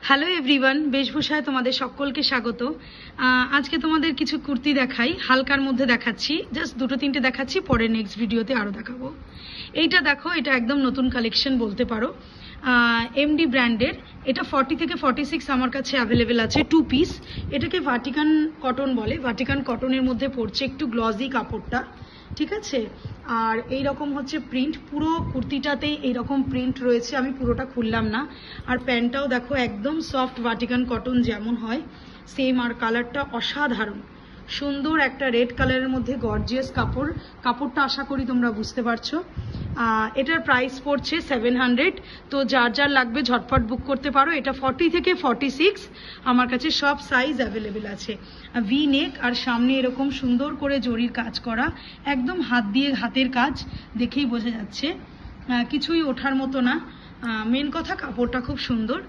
Hello everyone, বেশভূষায় তোমাদের সকলকে স্বাগত। আজকে তোমাদের কিছু কুর্তি দেখাই, হালকার মধ্যে দেখাচ্ছি, জাস্ট দুটো তিনটে দেখাচ্ছি, পরে নেক্সট ভিডিওতে আরও দেখাবো। এইটা দেখো, এটা একদম নতুন কালেকশন বলতে পারো, এমডি ব্র্যান্ডের। এটা 40 থেকে 46 আমার কাছে অ্যাভেলেবেল আছে, 2 পিস। এটাকে ভাটিকান কটন বলে, ভাটিকান কটনের মধ্যে পড়ছে, একটু গ্লজি কাপড়টা, ঠিক আছে। আর এই রকম হচ্ছে প্রিন্ট, পুরো কুর্তিটাতেই এইরকম প্রিন্ট রয়েছে, আমি পুরোটা খুললাম না। আর প্যান্টটাও দেখো একদম সফট ভাটিকান কটন যেমন হয় সেম, আর কালারটা অসাধারণ সুন্দর, একটা রেড কালারের মধ্যে গর্জিয়াস কাপড়টা আশা করি তোমরা বুঝতে পারছো। এটার প্রাইস পড়ছে 700। তো যার যার লাগবে ঝটপট বুক করতে পারো। এটা 40 থেকে 46 আমার কাছে সব সাইজ অ্যাভেলেবেল আছে। ভি নেক, আর সামনে এরকম সুন্দর করে জরির কাজ করা, একদম হাতের কাজ, দেখেই বোঝা যাচ্ছে, কিছুই ওঠার মতো না। মেন কথা কাপড়টা খুব সুন্দর,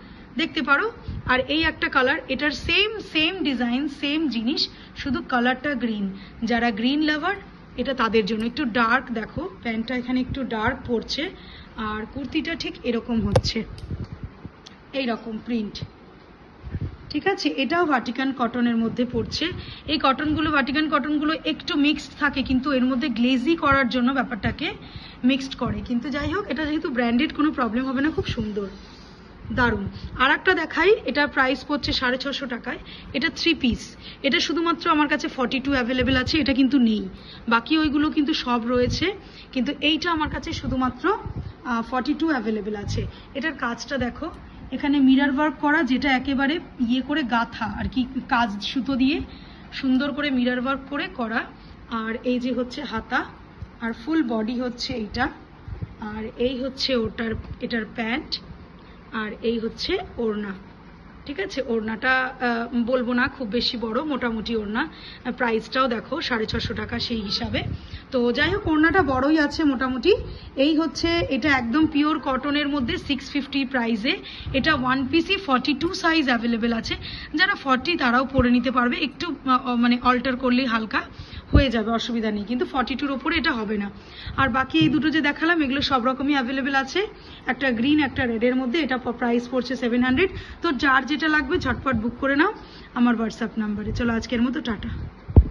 দেখতে পারো। আর এই একটা কালার, এটার সেম ডিজাইন, সেম জিনিস, শুধু কালারটা গ্রিন। যারা গ্রিন লাভার এটা তাদের জন্য। একটু ডার্ক দেখো, প্যান্টটা এখানে একটু ডার্ক পড়ছে, আর কুর্তিটা ঠিক এরকম হচ্ছে, এইরকম প্রিন্ট, ঠিক আছে। এটাও ভাটিকান কটনের মধ্যে পড়ছে। এই কটনগুলো, ভাটিকান কটনগুলো একটু মিক্সড থাকে, কিন্তু এর মধ্যে গ্লেজি করার জন্য ব্যাপারটাকে মিক্সড করে, কিন্তু যাই হোক, এটা যেহেতু ব্র্যান্ডেড কোনো প্রবলেম হবে না, খুব সুন্দর, দারুণ। আর একটা দেখাই, এটার প্রাইস পড়ছে 650 টাকায়। এটা 3 পিস। এটা শুধুমাত্র আমার কাছে 42 অ্যাভেলেবেল আছে, এটা কিন্তু নেই, বাকি ওইগুলো কিন্তু সব রয়েছে, কিন্তু এইটা আমার কাছে শুধুমাত্র 42 অ্যাভেলেবেল আছে। এটার কাজটা দেখো, এখানে মিরর ওয়ার্ক করা, যেটা একেবারে ইয়ে করে গাঁথা আর কি, কাজ সুতো দিয়ে সুন্দর করে মিরর ওয়ার্ক করে করা। আর এই যে হচ্ছে হাতা, আর ফুল বডি হচ্ছে এইটা, আর এই হচ্ছে এটার প্যান্ট, আর এই হচ্ছে ওড়না, ঠিক আছে। ওড়নাটা বলবো না খুব বেশি বড়, মোটামুটি ওড়না। প্রাইসটাও দেখো 650 টাকা সেই হিসাবে। তো যাই হোক, ওড়নাটা বড়ই আছে মোটামুটি। এই হচ্ছে, এটা একদম পিওর কটনের মধ্যে 650 প্রাইসে। এটা 1 পিসই 42 সাইজ অ্যাভেলেবেল আছে। যারা 40 তারাও পরে নিতে পারবে, একটু মানে অল্টার করলেই হালকা হয়ে যাবে, অসুবিধা নেই, কিন্তু 42-র ওপরে এটা হবে না। আর বাকি এই দুটো যে দেখালাম, এগুলো সব রকমই অ্যাভেলেবেল আছে, একটা গ্রিন একটা রেডের মধ্যে। এটা প্রাইস পড়ছে 700। তো যার যেটা লাগবে ঝটপট বুক করে নাও আমার হোয়াটসঅ্যাপ নাম্বারে। চলো আজকের মতো টাটা।